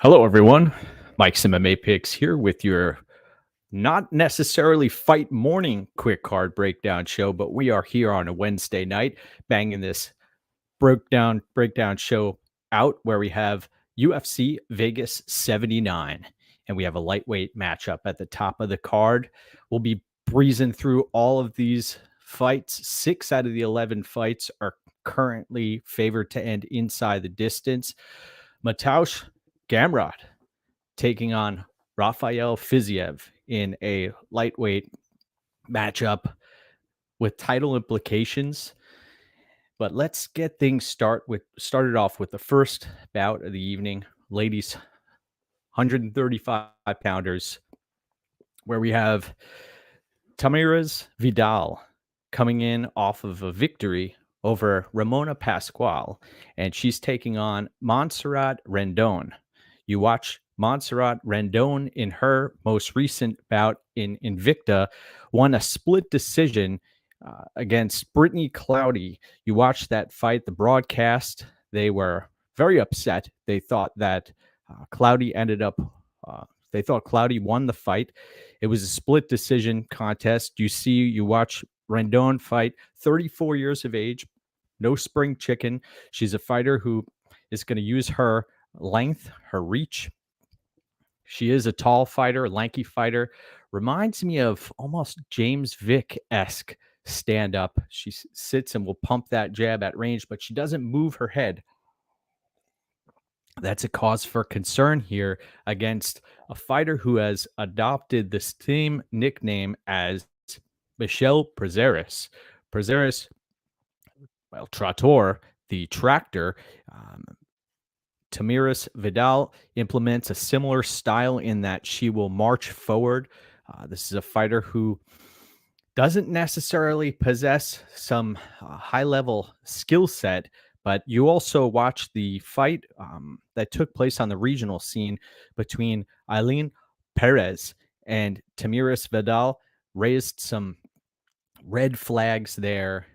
Hello, everyone. Mike's MMA Picks here with your not necessarily fight morning quick card breakdown show, but we are here on a Wednesday night banging this breakdown show out where we have UFC Vegas 79 and we have a lightweight matchup at the top of the card. We'll be breezing through all of these fights. 6 out of the 11 fights are currently favored to end inside the distance. Mitchell-Ige taking on Rafael Fiziev in a lightweight matchup with title implications. But let's get things started off with the first bout of the evening, ladies, 135 pounders, where we have Tamires-Vidal coming in off of a victory over Ramona Pascual, and she's taking on Montserrat Rendon. You watch Montserrat Rendon in her most recent bout in Invicta, won a split decision against Brittany Cloudy. You watched that fight, the broadcast, they were very upset. They thought that Cloudy they thought Cloudy won the fight. It was a split decision contest. You watch Rendon fight, 34 years of age, no spring chicken. She's a fighter who is going to use her length, her reach. She is a tall fighter, lanky fighter. Reminds me of almost James Vick-esque stand-up. She sits and will pump that jab at range, but she doesn't move her head. That's a cause for concern here against a fighter who has adopted the same nickname as Michelle Prazeres. Prazeres, well, Trator, the tractor. Tamires-Vidal implements a similar style in that she will march forward. This is a fighter who doesn't necessarily possess some high-level skill set, but you also watch the fight that took place on the regional scene between Eileen Perez and Tamires-Vidal, raised some red flags there.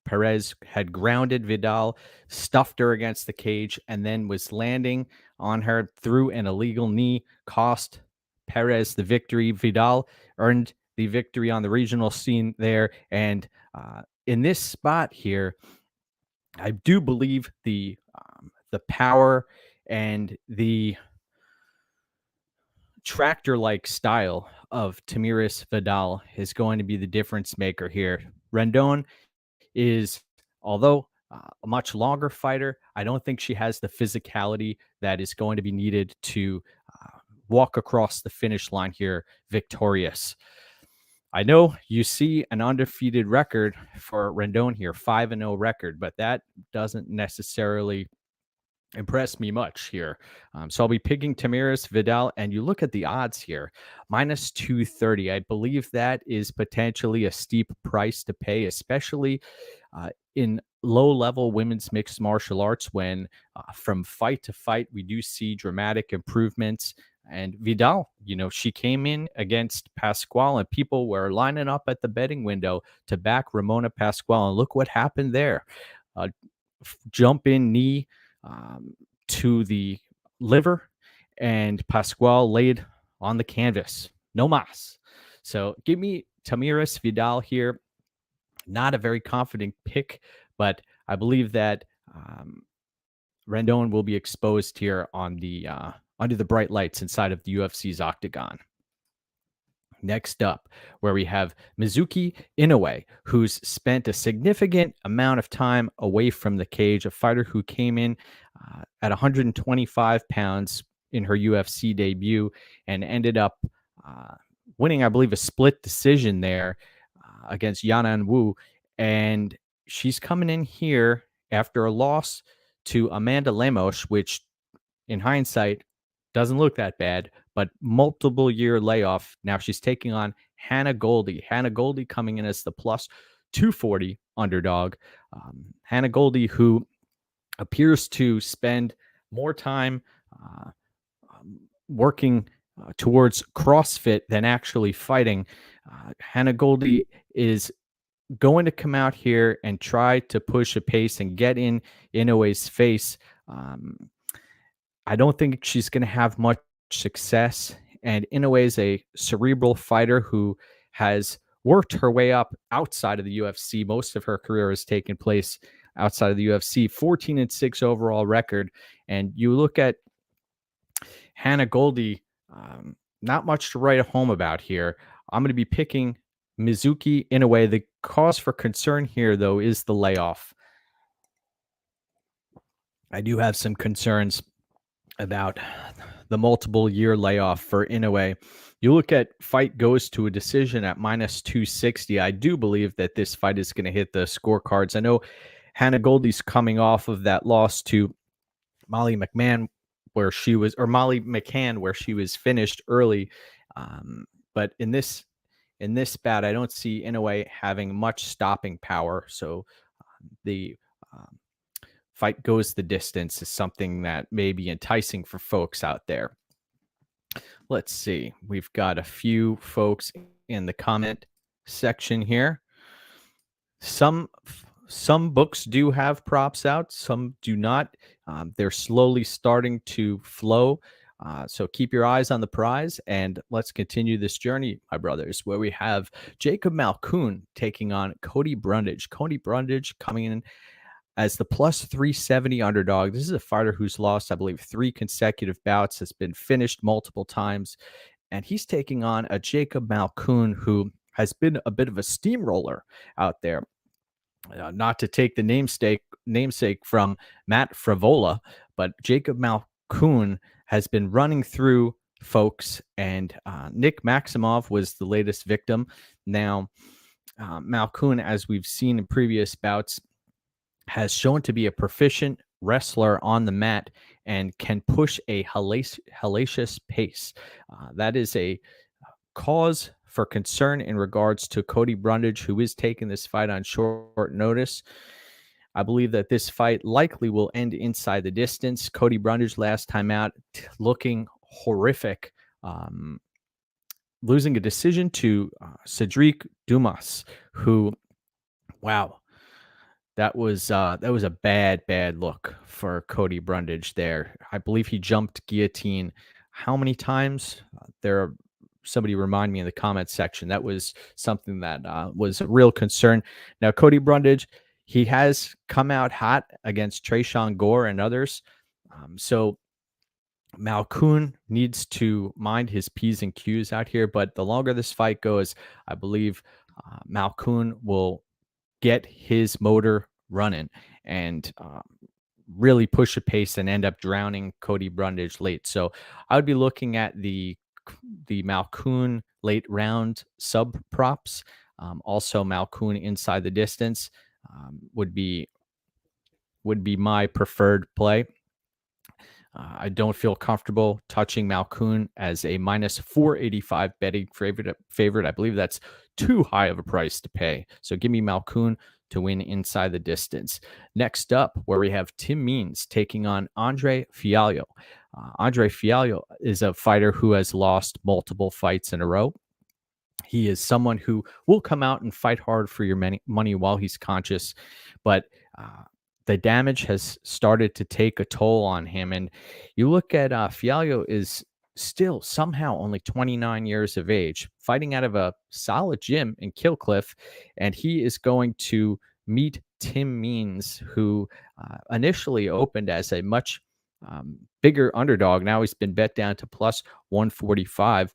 Perez had grounded Vidal, stuffed her against the cage, and then was landing on her through an illegal knee, cost Perez the victory. Vidal earned the victory on the regional scene there. And in this spot here, I do believe the power and the tractor-like style of Tamires-Vidal is going to be the difference maker here. Rendon is, although a much longer fighter, I don't think she has the physicality that is going to be needed to walk across the finish line here victorious. I know you see an undefeated record for Rendon here, 5-0 record, but that doesn't necessarily impress me much here. So I'll be picking Tamires-Vidal, and you look at the odds here, minus 230. I believe that is potentially a steep price to pay, especially in low-level women's mixed martial arts when from fight to fight, we do see dramatic improvements. And Vidal, she came in against Pascual, and people were lining up at the betting window to back Ramona Pascual. And look what happened there. Jump in knee to the liver, and Pascual laid on the canvas. No mas. So give me Tamires-Vidal here. Not a very confident pick, but I believe that Rendon will be exposed here on the under the bright lights inside of the UFC's octagon. Next up, where we have Mizuki Inoue, who's spent a significant amount of time away from the cage, a fighter who came in at 125 pounds in her UFC debut and ended up winning, I believe, a split decision there against Yanan Wu. And she's coming in here after a loss to Amanda Lemos, which in hindsight doesn't look that bad, but multiple year layoff. Now she's taking on Hannah Goldie. Hannah Goldie coming in as the plus 240 underdog. Hannah Goldie, who appears to spend more time working towards CrossFit than actually fighting. Hannah Goldie is going to come out here and try to push a pace and get in Inoue's face. I don't think she's going to have much success. And Inoue is a cerebral fighter who has worked her way up outside of the UFC. Most of her career has taken place outside of the UFC. 14-6 overall record. And you look at Hannah-Goldy, not much to write home about here. I'm going to be picking Mizuki Inoue. The cause for concern here, though, is the layoff. I do have some concerns about the multiple year layoff for Inoue. You look at fight goes to a decision at minus 260. I do believe that this fight is going to hit the scorecards. I know Hannah-Goldy's coming off of that loss to Molly McMahon, where she was, or Molly McCann, where she was finished early. But in this bout, I don't see Inoue having much stopping power. So the fight goes the distance is something that may be enticing for folks out there. Let's see. We've got a few folks in the comment section here. Some books do have props out, some do not. They're slowly starting to flow. So keep your eyes on the prize, and let's continue this journey, my brothers, where we have Jacob Malkoun taking on Collier-Brundage. Collier-Brundage coming in as the plus 370 underdog. This is a fighter who's lost, I believe, 3 consecutive bouts, has been finished multiple times, and he's taking on a Jacob Malkoun who has been a bit of a steamroller out there. Not to take the namesake from Matt Frivola, but Jacob Malkoun has been running through folks, and Nick Maximov was the latest victim. Now, Malkoun, as we've seen in previous bouts, has shown to be a proficient wrestler on the mat and can push a hellacious pace. That is a cause for concern in regards to Collier-Brundage, who is taking this fight on short notice. I believe that this fight likely will end inside the distance. Collier-Brundage last time out looking horrific, losing a decision to Cedric Dumas, who, wow, that was a bad look for Collier-Brundage there. I believe he jumped guillotine how many times? Somebody remind me in the comment section. That was something that was a real concern. Now, Collier-Brundage, he has come out hot against Tresean Gore and others. So Malkoun needs to mind his P's and Q's out here. But the longer this fight goes, I believe Malkoun will get his motor running and really push a pace and end up drowning Collier-Brundage late. So I would be looking at the Malkoun late round sub props. Also, Malkoun inside the distance would be my preferred play. I don't feel comfortable touching Malkoun as a minus 485 betting favorite. I believe that's too high of a price to pay. So give me Malkoun to win inside the distance. Next up, where we have Tim Means taking on Andre Fialio. Andre Fialio is a fighter who has lost multiple fights in a row. He is someone who will come out and fight hard for your money while he's conscious, but the damage has started to take a toll on him. And you look at Fialio is still somehow only 29 years of age, fighting out of a solid gym in Killcliff, and he is going to meet Tim Means, who initially opened as a much bigger underdog. Now he's been bet down to plus 145.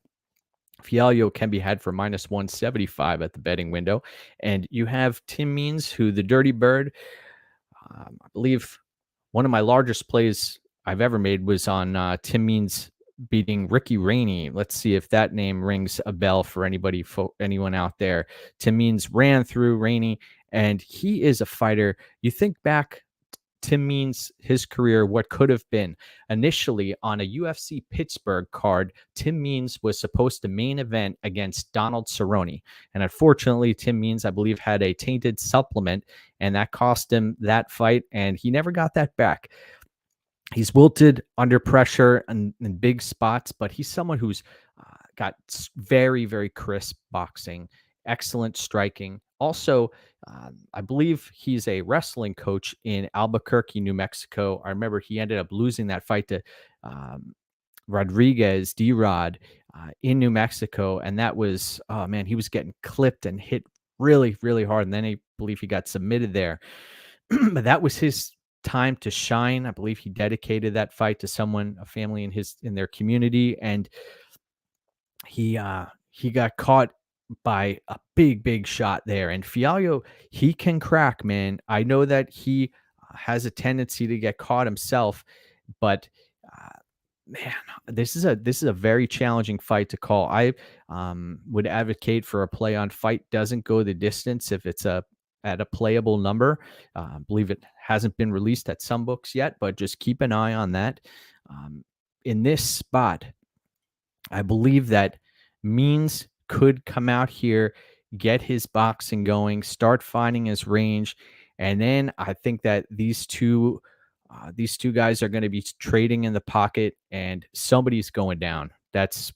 Fialio can be had for minus 175 at the betting window. And you have Tim Means, who the Dirty Bird, I believe one of my largest plays I've ever made was on Tim Means beating Ricky Rainey. Let's see if that name rings a bell for anyone out there. Tim Means ran through Rainey, and he is a fighter. You think back, Tim Means, his career, what could have been. Initially, on a UFC Pittsburgh card, Tim Means was supposed to main event against Donald Cerrone. And unfortunately, Tim Means, I believe, had a tainted supplement, and that cost him that fight, and he never got that back. He's wilted under pressure and in big spots, but he's someone who's got very, very crisp boxing, excellent striking, also, I believe he's a wrestling coach in Albuquerque, New Mexico. I remember he ended up losing that fight to um, Rodriguez, D-Rod, in New Mexico. And that was, oh man, he was getting clipped and hit really, really hard. And then I believe he got submitted there. But that was his time to shine. I believe he dedicated that fight to someone, a family in their community. And he got caught by a big shot there. And Fialio, he can crack, man. I know that he has a tendency to get caught himself, but man, this is a very challenging fight to call. I would advocate for a play on fight doesn't go the distance if it's at a playable number. I believe it hasn't been released at some books yet, but just keep an eye on that. In this spot, I believe that Means could come out here, get his boxing going, start finding his range, and then I think that these two guys are going to be trading in the pocket, and somebody's going down. That's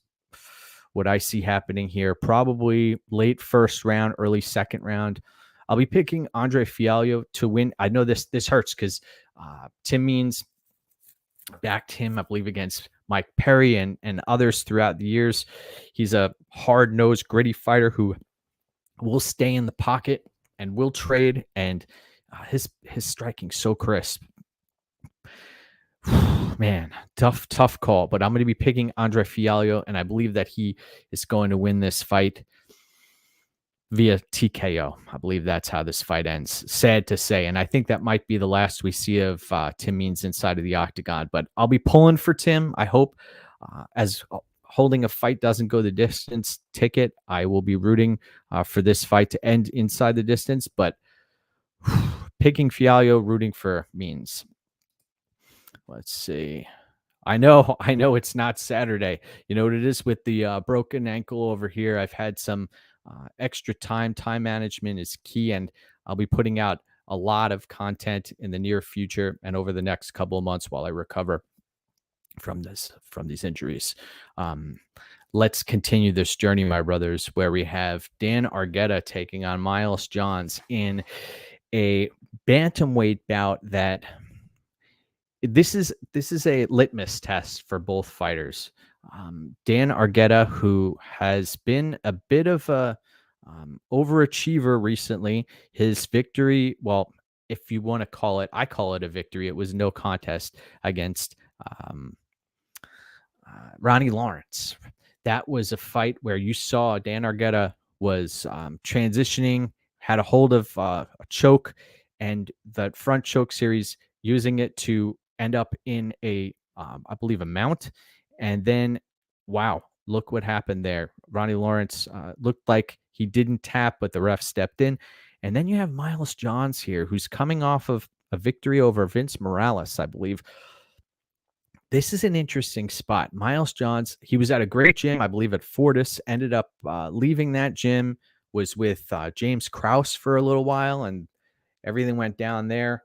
what I see happening here. Probably late first round, early second round. I'll be picking Andre Fialio to win. I know this hurts because Tim Means backed him, I believe, against Mike Perry and others throughout the years. He's a hard-nosed, gritty fighter who will stay in the pocket and will trade, and his striking so crisp. Man, tough call, but I'm going to be picking Andre Fialio, and I believe that he is going to win this fight via TKO. I believe that's how this fight ends. Sad to say. And I think that might be the last we see of Tim Means inside of the octagon. But I'll be pulling for Tim. I hope as holding a fight doesn't go the distance ticket, I will be rooting for this fight to end inside the distance. But picking Fialio, rooting for Means. Let's see. I know it's not Saturday. You know what it is with the broken ankle over here. I've had some extra time. Time management is key, and I'll be putting out a lot of content in the near future and over the next couple of months while I recover from these injuries. Let's continue this journey, my brothers, where we have Dan Argetta taking on Miles-Johns in a bantamweight bout that this is a litmus test for both fighters. Dan Argetta, who has been a bit of a overachiever recently, his victory, well, if you want to call it, I call it a victory. It was no contest against Ronnie Lawrence. That was a fight where you saw Dan Argetta was transitioning, had a hold of a choke, and that front choke series, using it to end up in a, I believe, a mount. And then, wow, look what happened there. Ronnie Lawrence looked like he didn't tap, but the ref stepped in. And then you have Miles-Johns here, who's coming off of a victory over Vince Morales, I believe. This is an interesting spot. Miles-Johns, he was at a great gym, I believe, at Fortis, ended up leaving that gym, was with James Krause for a little while, and everything went down there.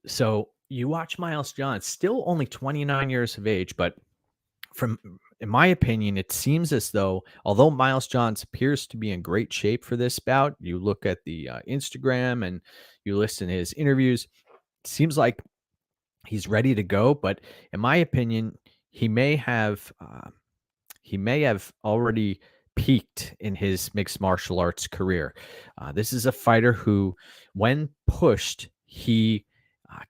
So you watch Miles-Johns, still only 29 years of age, but in my opinion, it seems as though, although Miles-Johns appears to be in great shape for this bout, you look at the Instagram and you listen to his interviews, it seems like he's ready to go. But in my opinion, he may have already peaked in his mixed martial arts career. This is a fighter who, when pushed, he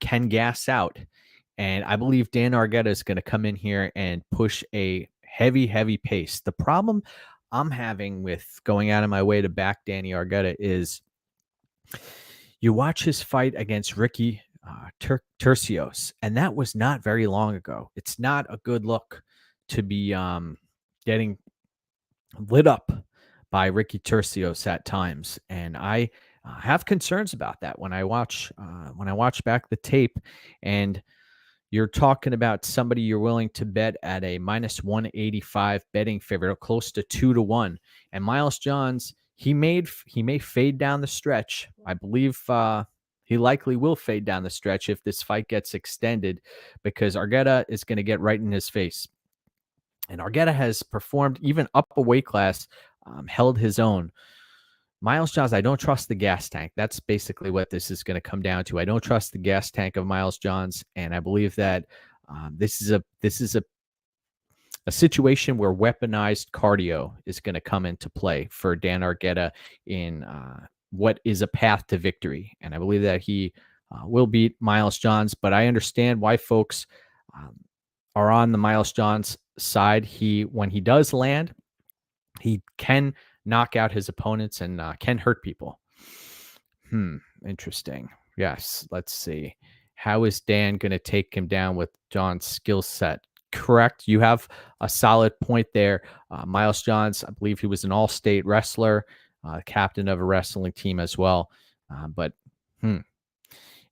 can gas out. And I believe Dan Argetta is going to come in here and push a heavy pace. The problem I'm having with going out of my way to back Danny Argetta is you watch his fight against Ricky Turcios, and that was not very long ago. It's not a good look to be getting lit up by Ricky Turcios at times, and I have concerns about that when I watch back the tape. And you're talking about somebody you're willing to bet at a minus 185 betting favorite, close to 2-1. And Miles-Johns, he may fade down the stretch. I believe he likely will fade down the stretch if this fight gets extended, because Argetta is going to get right in his face. And Argetta has performed even up a weight class, held his own. Miles-Johns, I don't trust the gas tank. That's basically what this is going to come down to. I don't trust the gas tank of Miles-Johns, and I believe that this is a situation where weaponized cardio is going to come into play for Dan Argetta in what is a path to victory. And I believe that he will beat Miles-Johns, but I understand why folks are on the Miles-Johns side. When he does land, he can knock out his opponents and can hurt people. Interesting. Yes, let's see. How is Dan going to take him down with John's skill set? Correct. You have a solid point there. Miles-Johns, I believe he was an all-state wrestler, captain of a wrestling team as well. But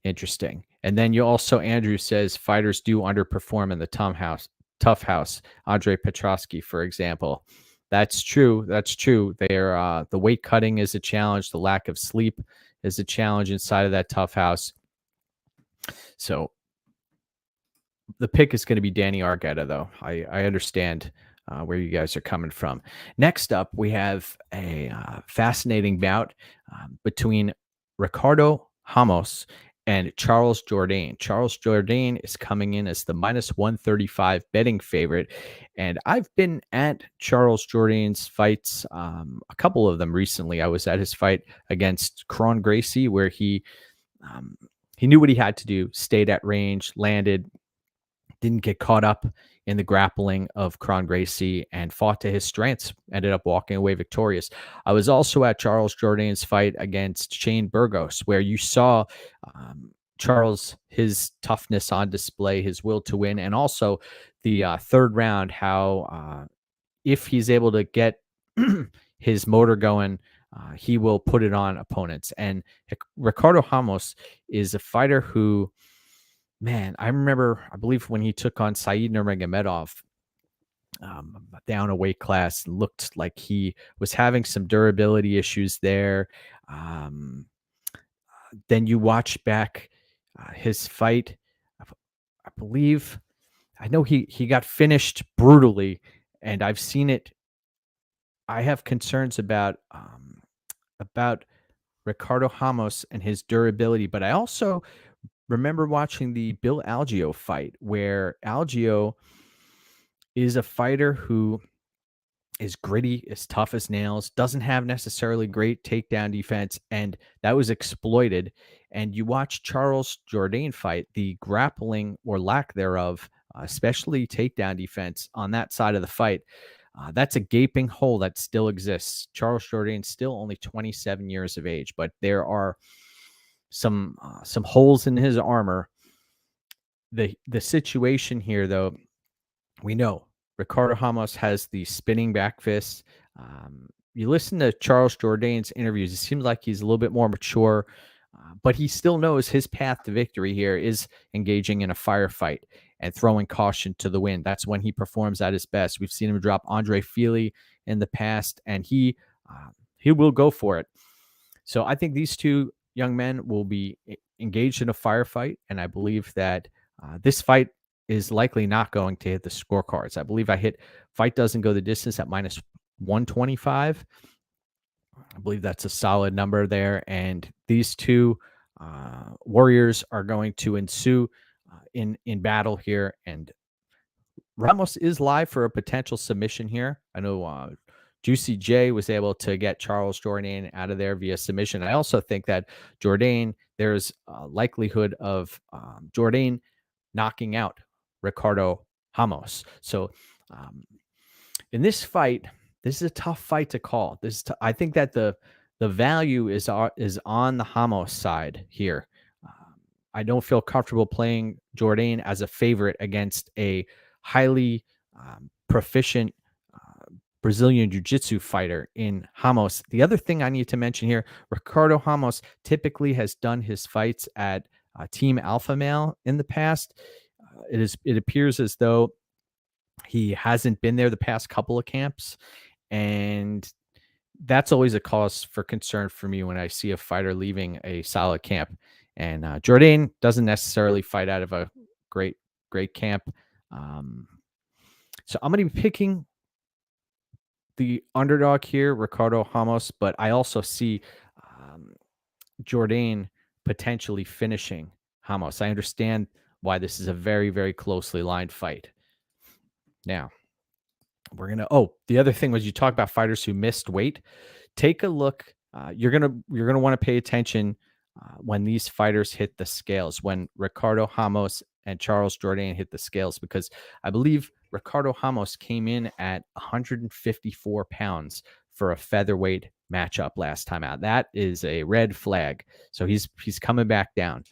interesting. And then you also, Andrew says, fighters do underperform in the tough house. Andre Petrosky, for example. That's true. That's true. The weight cutting is a challenge. The lack of sleep is a challenge inside of that tough house. So the pick is going to be Danny Argetta, though. I understand where you guys are coming from. Next up, we have a fascinating bout between Ricardo Ramos and Charles Jourdain. Charles Jourdain is coming in as the -135 betting favorite. And I've been at Charles Jourdain's fights, a couple of them recently. I was at his fight against Kron Gracie, where he knew what he had to do, stayed at range, landed, didn't get caught up in the grappling of Kron Gracie, and fought to his strengths, ended up walking away victorious. I was also at Charles Jourdain's fight against Shane Burgos, where you saw Charles, his toughness on display, his will to win, and also the third round, how if he's able to get his motor going, he will put it on opponents. And Ricardo Ramos is a fighter who, man, I believe when he took on Said Nurmagomedov down a weight class, looked like he was having some durability issues there. Then you watch back his fight. I believe, I know he got finished brutally, and I've seen it. I have concerns about Ricardo Ramos and his durability, but I also remember watching the Bill Algeo fight, where Algeo is a fighter who is gritty, is tough as nails, doesn't have necessarily great takedown defense, and that was exploited. And you watch Charles Jourdain fight, the grappling or lack thereof, especially takedown defense on that side of the fight, that's a gaping hole that still exists. Charles Jourdain still only 27 years of age, but there are some holes in his armor. The situation here, though, we know Ricardo Ramos has the spinning back fist. You listen to Charles Jourdain's interviews, it seems like he's a little bit more mature, but he still knows his path to victory here is engaging in a firefight and throwing caution to the wind. That's when he performs at his best. We've seen him drop Andre Fili in the past, and he will go for it. So I think these two young men will be engaged in a firefight, and I believe that this fight is likely not going to hit the scorecards. I believe fight doesn't go the distance at -125. I believe that's a solid number there. And these two warriors are going to ensue in battle here. And Ramos is live for a potential submission here. I know Juicy J was able to get Charles Jourdain out of there via submission. I also think that there's a likelihood of Jourdain knocking out Ricardo Ramos. So in this fight, this is a tough fight to call. I think that the value is on the Ramos side here. I don't feel comfortable playing Jourdain as a favorite against a highly proficient Brazilian Jiu-Jitsu fighter in Ramos. The other thing I need to mention here, Ricardo Ramos typically has done his fights at Team Alpha Male in the past. It appears as though he hasn't been there the past couple of camps, and that's always a cause for concern for me when I see a fighter leaving a solid camp. And Jourdain doesn't necessarily fight out of a great camp. So I'm going to be picking the underdog here, Ricardo-Ramos, but I also see Jourdain potentially finishing Ramos. I understand why this is a very, very closely lined fight. Now, we're going to, the other thing was you talk about fighters who missed weight. Take a look. You're going to want to pay attention when these fighters hit the scales, when Ricardo Ramos and Charles Jourdain hit the scales, because I believe Ricardo Ramos came in at 154 pounds for a featherweight matchup last time out. That is a red flag. So he's coming back down.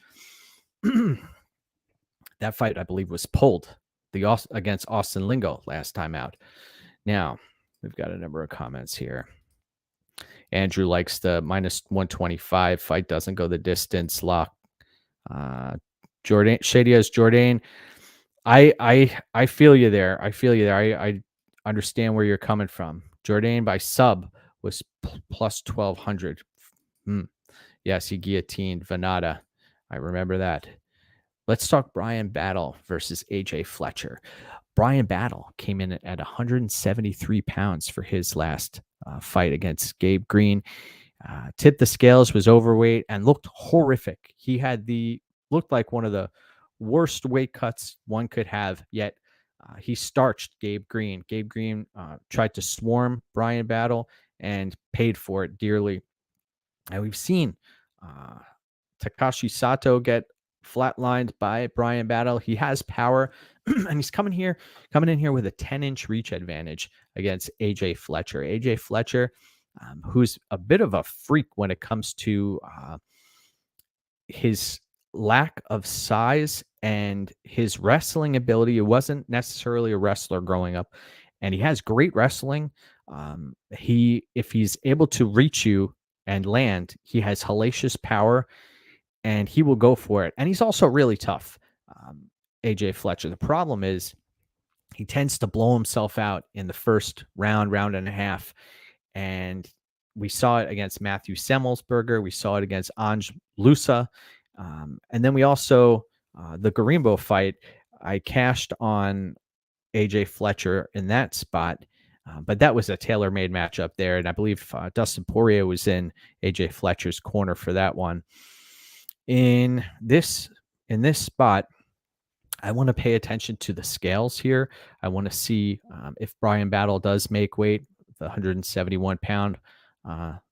That fight, I believe, was pulled against Austin Lingo last time out. Now, we've got a number of comments here. Andrew likes the minus 125. Fight doesn't go the distance. Lock. Shadia's Jourdain. I feel you there. I understand where you're coming from. Jourdain by sub was plus 1,200. Yes, he guillotined Venata. I remember that. Let's talk Bryan Battle versus AJ Fletcher. Bryan Battle came in at 173 pounds for his last fight against Gabe Green. Tipped the scales, was overweight, and looked horrific. He had looked like one of the worst weight cuts one could have, yet he starched Gabe Green. Gabe Green tried to swarm Bryan Battle and paid for it dearly. And we've seen Takashi Sato get flatlined by Bryan Battle. He has power, and he's coming in here with a 10-inch reach advantage against AJ Fletcher. AJ Fletcher, who's a bit of a freak when it comes to his lack of size and his wrestling ability. He wasn't necessarily a wrestler growing up, and he has great wrestling. If he's able to reach you and land, he has hellacious power, and he will go for it. And he's also really tough, AJ Fletcher. The problem is he tends to blow himself out in the first round and a half. And we saw it against Matthew Semmelsberger. We saw it against Ange Lusa. And then we also, the Garimbo fight, I cashed on AJ Fletcher in that spot. But that was a tailor-made matchup there. And I believe Dustin Poirier was in AJ Fletcher's corner for that one. In this spot, I want to pay attention to the scales here. I want to see if Bryan Battle does make weight, the 171-pound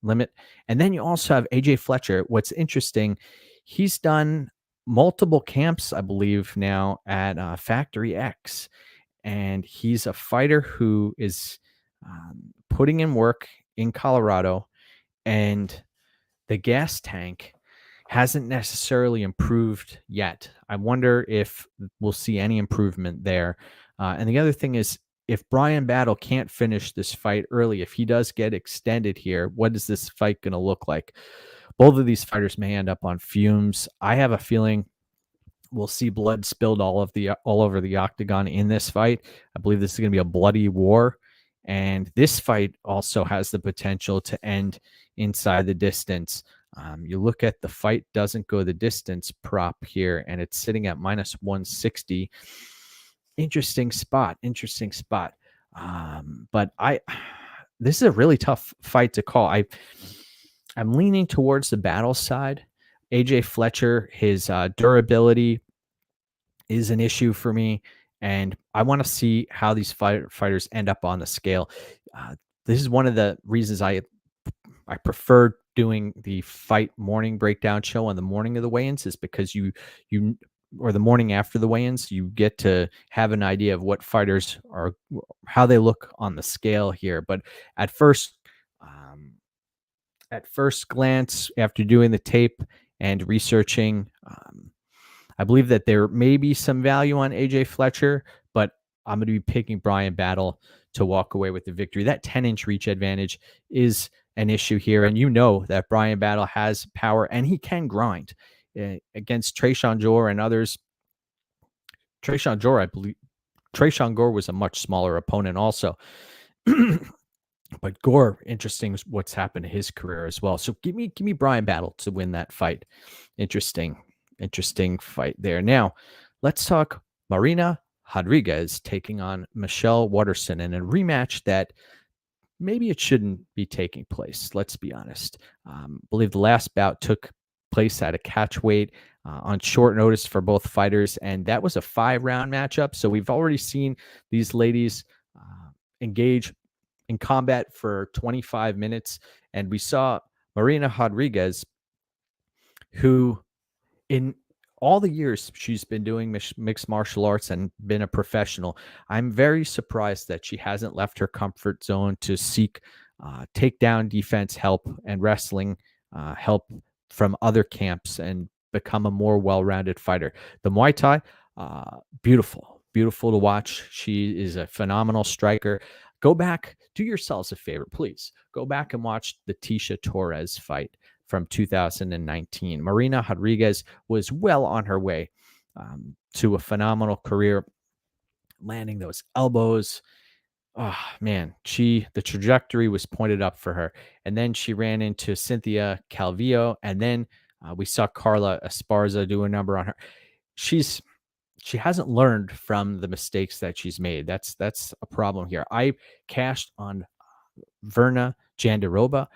limit. And then you also have AJ Fletcher. What's interesting, he's done multiple camps, I believe, now at Factory X. And he's a fighter who is putting in work in Colorado, and the gas tank hasn't necessarily improved yet. I wonder if we'll see any improvement there. And the other thing is, if Bryan Battle can't finish this fight early, if he does get extended here, what is this fight going to look like? Both of these fighters may end up on fumes. I have a feeling we'll see blood spilled all over the octagon in this fight. I believe this is going to be a bloody war. And this fight also has the potential to end inside the distance. You look at the fight doesn't go the distance prop here, and it's sitting at minus 160. Interesting spot. But this is a really tough fight to call. I'm leaning towards the Battle side. AJ Fletcher, his durability is an issue for me, and I want to see how these fighters end up on the scale. This is one of the reasons I prefer doing the fight morning breakdown show on the morning of the weigh-ins, is because you or the morning after the weigh-ins, you get to have an idea of what fighters are, how they look on the scale here. But at first glance, after doing the tape and researching, I believe that there may be some value on AJ Fletcher, but I'm going to be picking Bryan Battle to walk away with the victory. That 10-inch reach advantage is an issue here, and you know that Bryan Battle has power, and he can grind against Tresean Gore and others. Tresean Gore, I believe, Tresean Gore was a much smaller opponent also. But Gore, interesting what's happened to his career as well. So give me Bryan Battle to win that fight. Interesting fight there. Now, let's talk Marina Rodriguez taking on Michelle Waterson in a rematch that maybe it shouldn't be taking place. Let's be honest. I believe the last bout took place at a catch weight on short notice for both fighters, and that was a 5-round matchup. So we've already seen these ladies engage in combat for 25 minutes, and we saw Marina Rodriguez, who in all the years she's been doing mixed martial arts and been a professional, I'm very surprised that she hasn't left her comfort zone to seek takedown defense help and wrestling help from other camps and become a more well-rounded fighter. The Muay Thai, beautiful to watch. She is a phenomenal striker. Go back, do yourselves a favor, please. Go back and watch the Tisha Torres fight from 2019. Marina Rodriguez was well on her way to a phenomenal career, landing those elbows. Oh man, the trajectory was pointed up for her. And then she ran into Cynthia Calvillo, and then we saw Carla Esparza do a number on her. She hasn't learned from the mistakes that she's made. That's a problem here. I cashed on Verna Jandiroba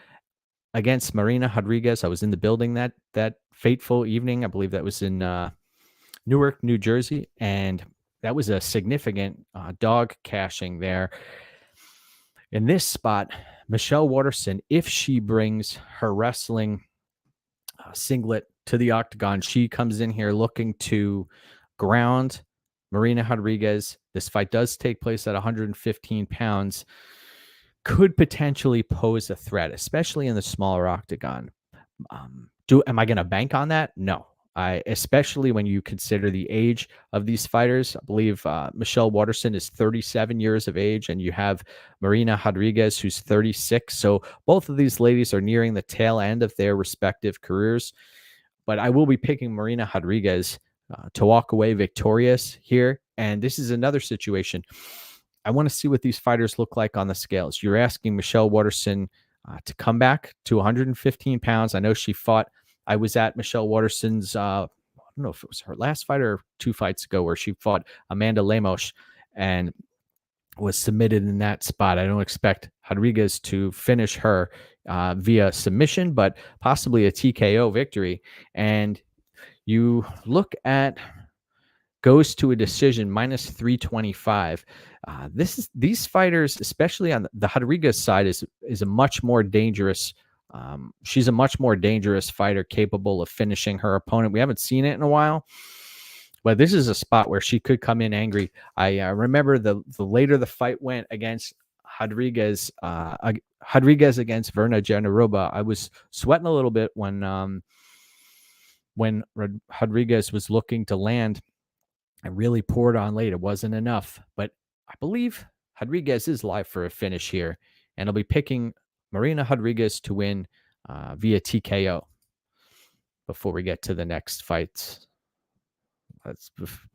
against Marina Rodriguez. I was in the building that fateful evening. I believe that was in Newark, New Jersey, and that was a significant dog cashing there. In this spot, Mitchell-Ige, if she brings her wrestling singlet to the octagon, she comes in here looking to ground Marina Rodriguez. This fight does take place at 115 pounds. Could potentially pose a threat, especially in the smaller octagon. Am I going to bank on that? No. Especially when you consider the age of these fighters. I believe Mitchell-Ige is 37 years of age, and you have Marina Rodriguez, who's 36. So both of these ladies are nearing the tail end of their respective careers. But I will be picking Marina Rodriguez to walk away victorious here. And this is another situation. I want to see what these fighters look like on the scales. You're asking Mitchell-Ige to come back to 115 pounds. I know she fought. I was at Mitchell-Waterson's, I don't know if it was her last fight or 2 fights ago, where she fought Amanda Lemos and was submitted in that spot. I don't expect Rodriguez to finish her via submission, but possibly a TKO victory. And you look at goes to a decision minus 325. These fighters, especially on the Rodriguez side, is a much more dangerous. She's a much more dangerous fighter, capable of finishing her opponent. We haven't seen it in a while, but this is a spot where she could come in angry. I remember the later the fight went against Rodriguez, Rodriguez against Verna Jandiroba, I was sweating a little bit when Rodriguez was looking to land. I really poured on late. It wasn't enough, but I believe Rodriguez is live for a finish here, and I'll be picking Marina Rodriguez to win via TKO before we get to the next fights.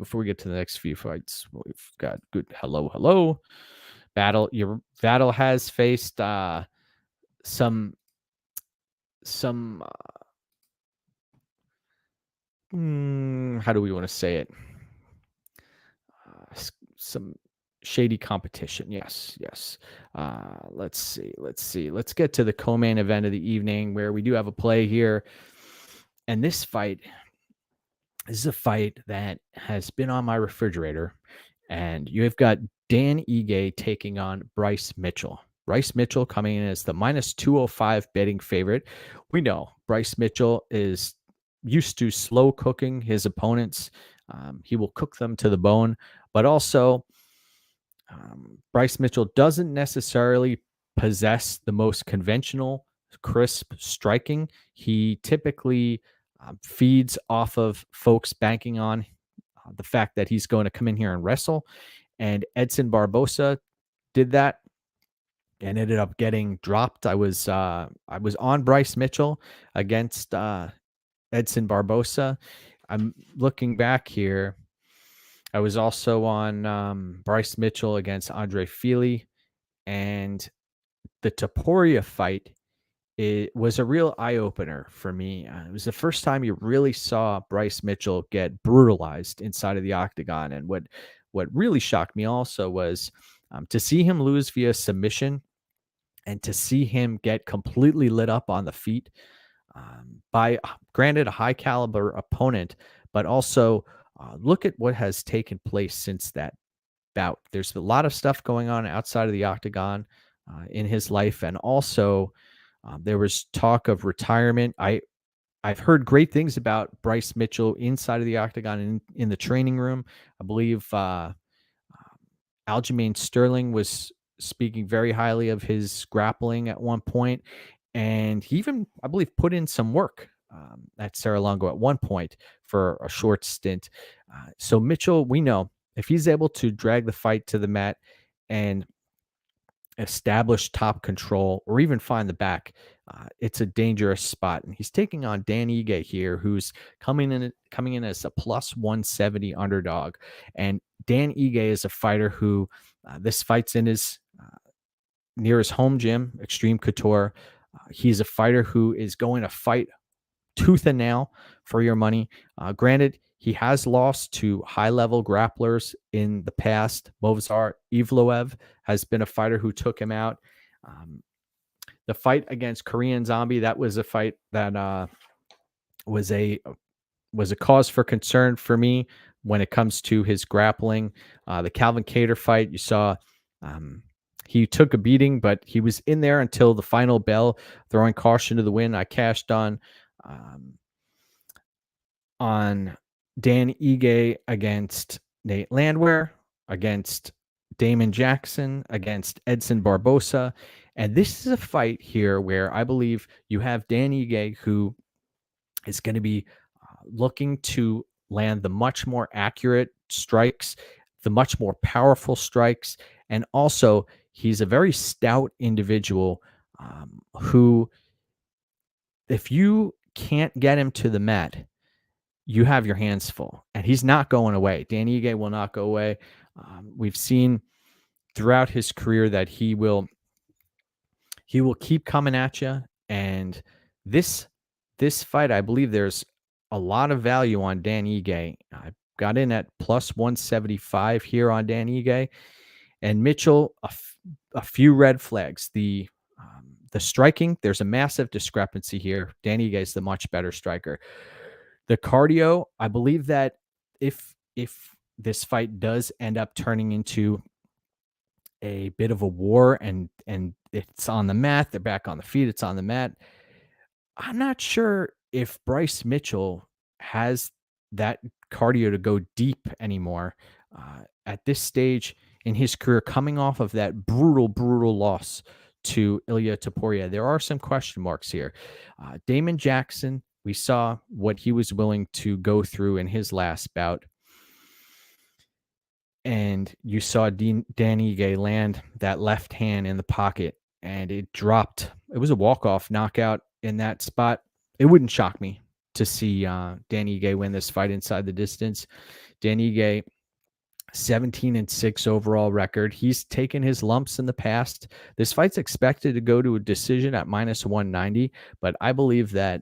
Before we get to the next few fights, we've got good. Hello. Battle has faced some how do we want to say it? Some shady competition. Yes. Let's see. Let's get to the co-main event of the evening, where we do have a play here. And this is a fight that has been on my refrigerator. And you have got Dan Ige taking on Bryce Mitchell. Bryce Mitchell coming in as the minus 205 betting favorite. We know Bryce Mitchell is used to slow cooking his opponents. He will cook them to the bone. But also, Bryce Mitchell doesn't necessarily possess the most conventional, crisp striking. He typically feeds off of folks banking on the fact that he's going to come in here and wrestle. And Edson Barbosa did that and ended up getting dropped. I was on Bryce Mitchell against Edson Barbosa. I'm looking back here. I was also on Bryce Mitchell against Andre Fili, and the Topuria fight, it was a real eye-opener for me. It was the first time you really saw Bryce Mitchell get brutalized inside of the octagon. And what really shocked me also was to see him lose via submission And to see him get completely lit up on the feet by, granted, a high caliber opponent, but also look at what has taken place since that bout. There's a lot of stuff going on outside of the octagon in his life, and also there was talk of retirement. I've heard great things about Bryce Mitchell inside of the octagon in the training room. I believe Aljamain Sterling was speaking very highly of his grappling at one point, and he even, I believe, put in some work at Serra-Longo at one point for a short stint. So Mitchell, we know if he's able to drag the fight to the mat and establish top control or even find the back, it's a dangerous spot. And he's taking on Dan Ige here, who's coming in as a plus 170 underdog. And Dan Ige is a fighter who this fight's in his near his home gym, Extreme Couture. He's a fighter who is going to fight tooth and nail for your money. Granted, he has lost to high-level grapplers in the past. Movsar Evloev has been a fighter who took him out. The fight against Korean Zombie, that was a fight that was a cause for concern for me when it comes to his grappling. The Calvin Kattar fight, you saw he took a beating, but he was in there until the final bell, throwing caution to the wind. I cashed on Dan Ige against Nate Landwehr, against Damon Jackson, against Edson Barbosa. And this is a fight here where I believe you have Dan Ige, who is going to be looking to land the much more accurate strikes, the much more powerful strikes. And also, he's a very stout individual who, if you can't get him to the mat, you have your hands full, and he's not going away. Dan Ige will not go away. We've seen throughout his career that he will keep coming at you. And this fight, I believe there's a lot of value on Dan Ige. I got in at plus 175 here on Dan Ige. And Mitchell, a few red flags. The striking, there's a massive discrepancy here. Dan Ige is the much better striker. The cardio, I believe that if this fight does end up turning into a bit of a war and it's on the mat, they're back on the feet, it's on the mat, I'm not sure if Bryce Mitchell has that cardio to go deep anymore at this stage in his career, coming off of that brutal loss to Ilya Topuria. There are some question marks here. Damon Jackson, we saw what he was willing to go through in his last bout. And you saw Dan Ige land that left hand in the pocket, and it dropped. It was a walk-off knockout in that spot. It wouldn't shock me to see Dan Ige win this fight inside the distance. Dan Ige, 17-6 overall record. He's taken his lumps in the past. This fight's expected to go to a decision at minus 190, but I believe that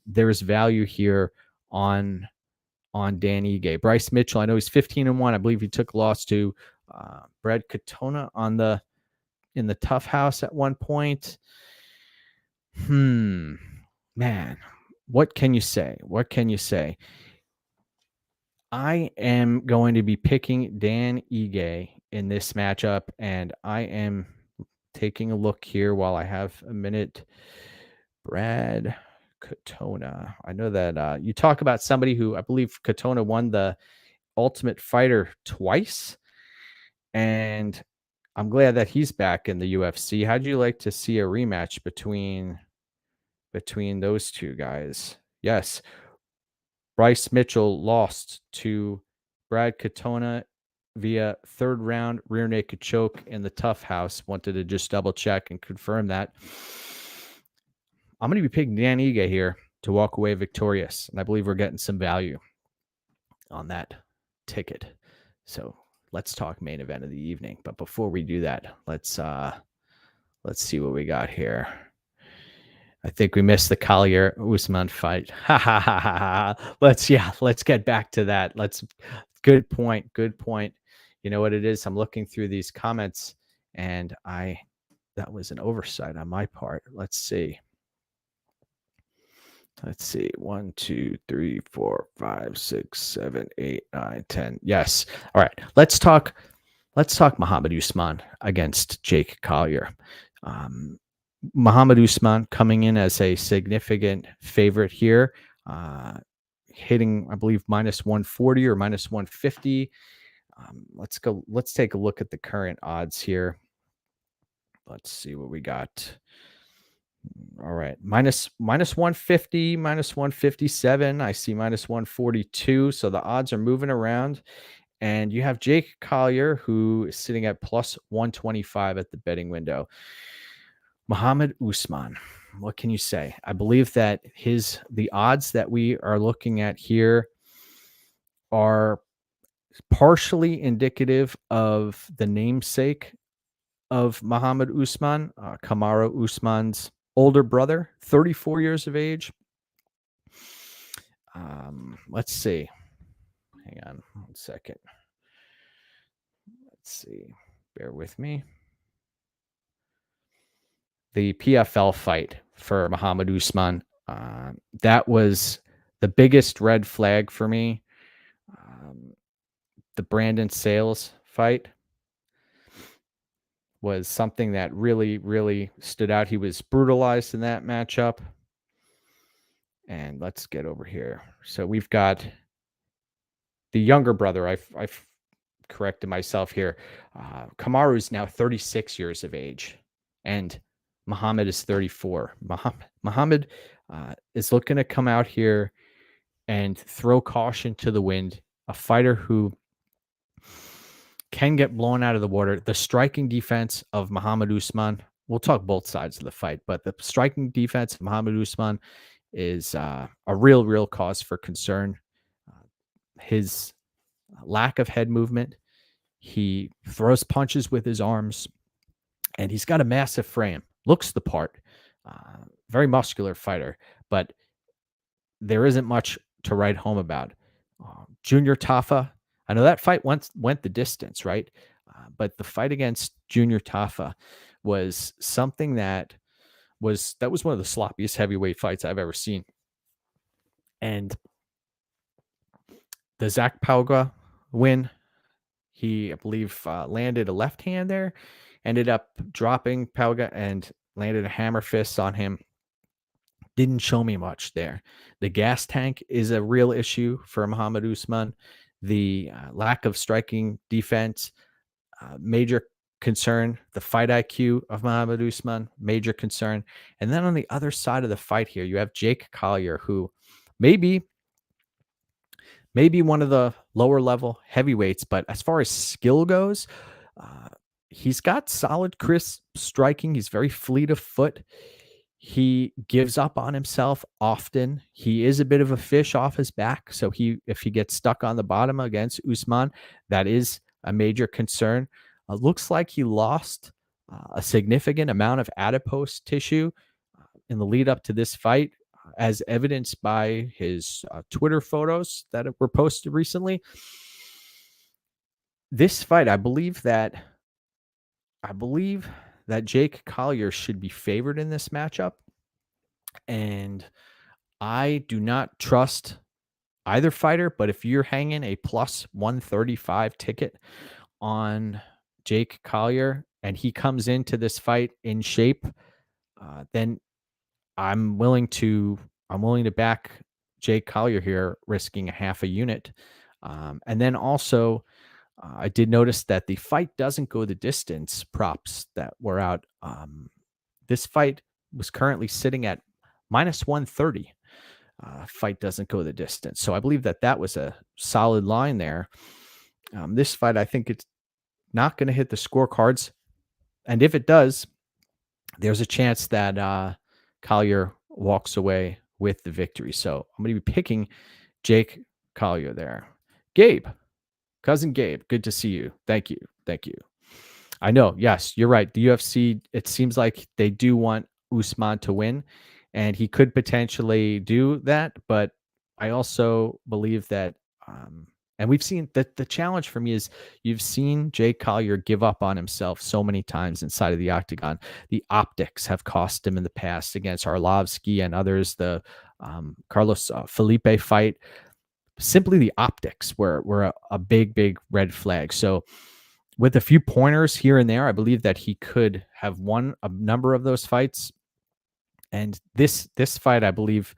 there is value here on Dan Ige. Bryce Mitchell, I know he's 15-1. I believe he took a loss to Brad Katona in the Tough House at one point. Man, what can you say? What can you say? I am going to be picking Dan Ige in this matchup, and I am taking a look here while I have a minute. Brad Katona. I know that you talk about somebody who, I believe Katona won the Ultimate Fighter twice, and I'm glad that he's back in the UFC. How'd you like to see a rematch between those two guys? Yes. Bryce Mitchell lost to Brad Katona via third round rear naked choke in the Tough House. Wanted to just double check and confirm that. I'm going to be picking Dan Ige here to walk away victorious, and I believe we're getting some value on that ticket. So let's talk main event of the evening. But before we do that, let's see what we got here. I think we missed the Collier-Usman fight. Let's get back to that. Good point. You know what it is? I'm looking through these comments, and I that was an oversight on my part. Let's see. 1, 2, 3, 4, 5, 6, 7, 8, 9, 10. Yes. All right. Let's talk Muhammad Usman against Jake Collier. Muhammad Usman coming in as a significant favorite here, hitting, I believe, minus 140 or minus 150. Let's take a look at the current odds here. Let's see what we got. All right. Minus 150, minus 157. I see minus 142. So the odds are moving around. And you have Jake Collier, who is sitting at plus 125 at the betting window. Muhammad Usman, what can you say? I believe that the odds that we are looking at here are partially indicative of the namesake of Muhammad Usman, Kamaru Usman's older brother, 34 years of age. Let's see. Hang on 1 second. Let's see. Bear with me. The PFL fight for Muhammad Usman, that was the biggest red flag for me. The Brandon Sales fight was something that really, really stood out. He was brutalized in that matchup. And let's get over here. So we've got the younger brother. I've corrected myself here. Kamaru is now 36 years of age, and Muhammad is 34. Muhammad is looking to come out here and throw caution to the wind. A fighter who can get blown out of the water. The striking defense of Muhammad Usman, we'll talk both sides of the fight, but the striking defense of Muhammad Usman is a real cause for concern. His lack of head movement, he throws punches with his arms, and he's got a massive frame. Looks the part. Very muscular fighter, but there isn't much to write home about. Junior Tafa, I know that fight went the distance, right? But the fight against Junior Tafa was something that was one of the sloppiest heavyweight fights I've ever seen. And the Zach Pauga win, he, I believe, landed a left hand there, ended up dropping Pauga and landed a hammer fist on him. Didn't show me much there. The gas tank is a real issue for Muhammad Usman. The lack of striking defense, major concern. The fight IQ of Muhammad Usman, major concern. And then on the other side of the fight here, you have Jake Collier, who maybe one of the lower level heavyweights, but as far as skill goes, he's got solid, crisp striking. He's very fleet of foot. He gives up on himself often. He is a bit of a fish off his back. So if he gets stuck on the bottom against Usman, that is a major concern. Looks like he lost a significant amount of adipose tissue in the lead up to this fight, as evidenced by his Twitter photos that were posted recently. This fight, I believe that Jake Collier should be favored in this matchup. And I do not trust either fighter, but if you're hanging a plus 135 ticket on Jake Collier and he comes into this fight in shape, then I'm willing to back Jake Collier here, risking a half a unit. And then also, I did notice that the fight doesn't go the distance props that were out. This fight was currently sitting at minus 130. Fight doesn't go the distance. So I believe that was a solid line there. This fight, I think it's not going to hit the scorecards. And if it does, there's a chance that Collier walks away with the victory. So I'm going to be picking Jake Collier there. Gabe, cousin Gabe, good to see you. Thank you. I know, yes, you're right. The UFC, it seems like they do want Usman to win, and he could potentially do that. But I also believe that And we've seen that the challenge for me is you've seen Jake Collier give up on himself so many times inside of the octagon. The optics have cost him in the past against Arlovsky and others. The Carlos Felipe fight, simply the optics were a big red flag. So with a few pointers here and there, I believe that he could have won a number of those fights. And this fight, I believe,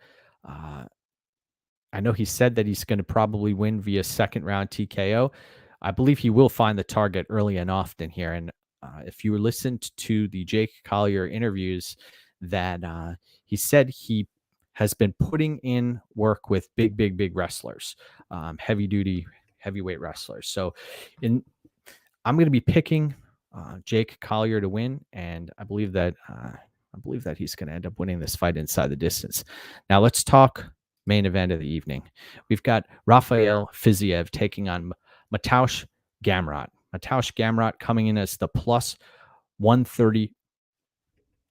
I know he said that he's going to probably win via second round TKO. I believe he will find the target early and often here. And if you listened to the Jake Collier interviews, that he said he has been putting in work with big wrestlers, heavy duty, heavyweight wrestlers. So I'm going to be picking Jake Collier to win, and I believe that he's going to end up winning this fight inside the distance. Now let's talk main event of the evening. We've got Rafael Fiziev taking on Mateusz Gamrot. Mateusz Gamrot coming in as the plus 130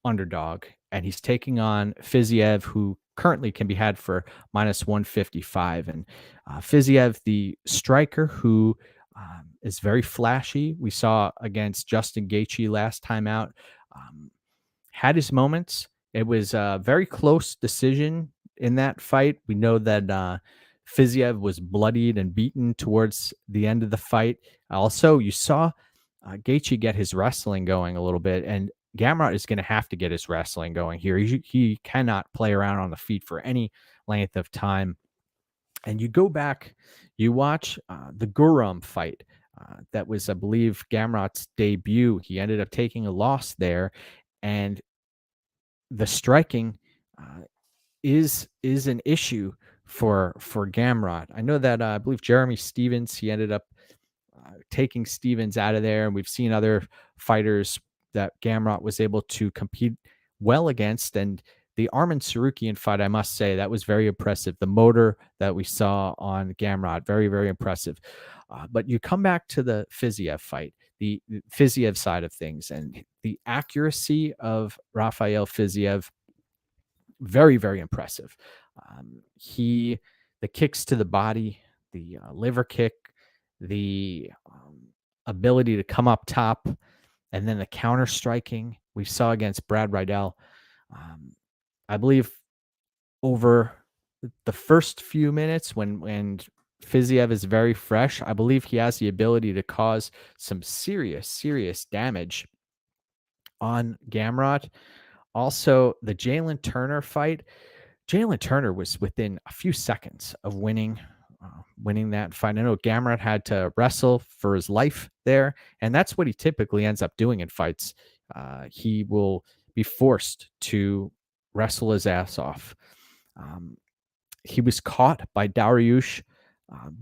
underdog, and he's taking on Fiziev, who currently can be had for minus 155. And Fiziev, the striker who is very flashy. We saw against Justin Gaethje last time out. Had his moments. It was a very close decision in that fight. We know that Fiziev was bloodied and beaten towards the end of the fight. Also, you saw Gaethje get his wrestling going a little bit, and Gamrot is going to have to get his wrestling going here. He cannot play around on the feet for any length of time. And you go back, you watch the Guram fight. That was, I believe, Gamrot's debut. He ended up taking a loss there, and the striking is an issue for Gamrot. I know that I believe Jeremy Stevens, he ended up taking Stevens out of there, and we've seen other fighters that Gamrot was able to compete well against. And the Arman Sarukian fight, I must say, that was very impressive. The motor that we saw on Gamrot, very impressive. But you come back to the Fiziev fight, the Fiziev side of things, and the accuracy of Rafael Fiziev, very impressive. The kicks to the body, the liver kick, the ability to come up top, and then the counter striking we saw against Brad Riddell. I believe over the first few minutes when Fiziev is very fresh, I believe he has the ability to cause some serious damage on Gamrot. Also, the Jalen Turner fight. Jalen Turner was within a few seconds of winning that fight. I know Gamrot had to wrestle for his life there, and that's what he typically ends up doing in fights. He will be forced to wrestle his ass off. He was caught by Dariush,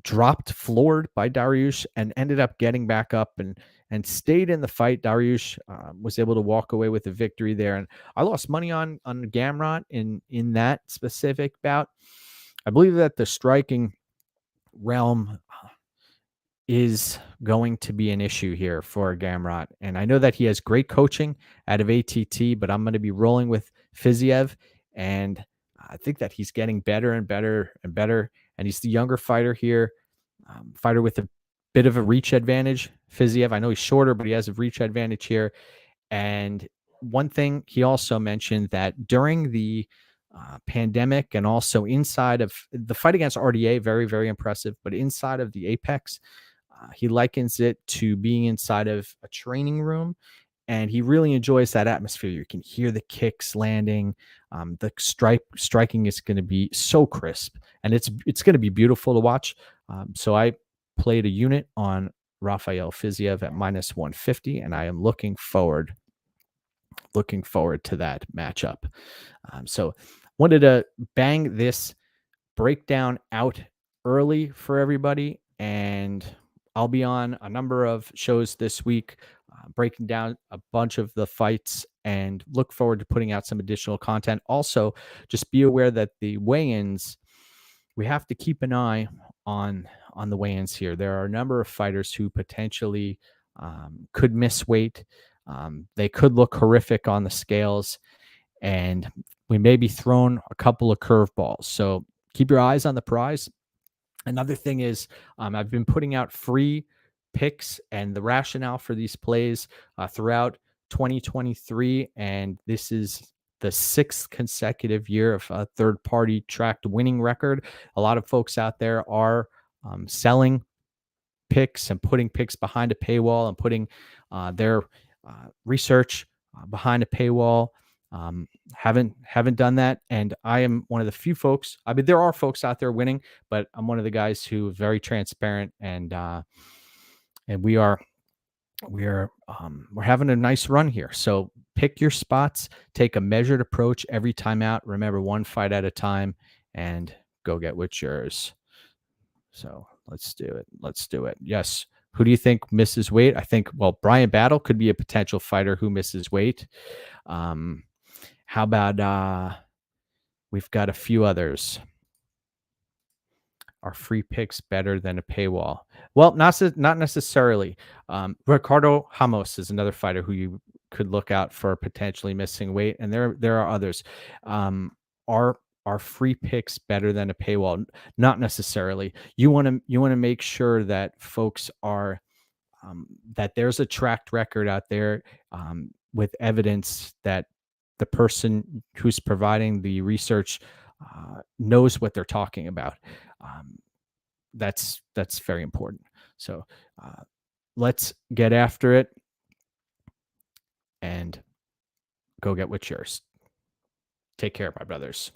dropped, floored by Dariush, and ended up getting back up and stayed in the fight. Dariush was able to walk away with a victory there. And I lost money on Gamrot in that specific bout. I believe that the striking realm is going to be an issue here for Gamrot. And I know that he has great coaching out of ATT, but I'm going to be rolling with Fiziev. And I think that he's getting better and better. And he's the younger fighter here, fighter with a bit of a reach advantage. Fiziev, I know he's shorter, but he has a reach advantage here. And one thing he also mentioned that during the pandemic and also inside of the fight against RDA, very impressive, but inside of the Apex, he likens it to being inside of a training room, and he really enjoys that atmosphere. You can hear the kicks landing. The striking is going to be so crisp, and it's going to be beautiful to watch. So I played a unit on Rafael Fiziev at minus 150, and I am looking forward to that matchup. So wanted to bang this breakdown out early for everybody, and I'll be on a number of shows this week breaking down a bunch of the fights, and look forward to putting out some additional content. Also, just be aware that the weigh-ins, we have to keep an eye on the weigh-ins here. There are a number of fighters who potentially could miss weight. They could look horrific on the scales, and we may be thrown a couple of curveballs. So keep your eyes on the prize. Another thing is, I've been putting out free picks and the rationale for these plays throughout 2023, and this is the sixth consecutive year of a third-party tracked winning record. A lot of folks out there are selling picks and putting picks behind a paywall and putting their research behind a paywall. Haven't done that, and I am one of the few folks. I mean, there are folks out there winning, but I'm one of the guys who is very transparent, and we're having a nice run here. So pick your spots, take a measured approach every time out. Remember, one fight at a time, and go get what's yours. So let's do it. Let's do it. Yes. Who do you think misses weight? I think, well, Brian Battle could be a potential fighter who misses weight. How about we've got a few others. Are free picks better than a paywall? Well, not necessarily. Ricardo-Ramos is another fighter who you could look out for potentially missing weight, and there are others. Are free picks better than a paywall? Not necessarily. You want to make sure that folks are that there's a tracked record out there with evidence that the person who's providing the research knows what they're talking about. That's very important. So let's get after it and go get what's yours. Take care, my brothers.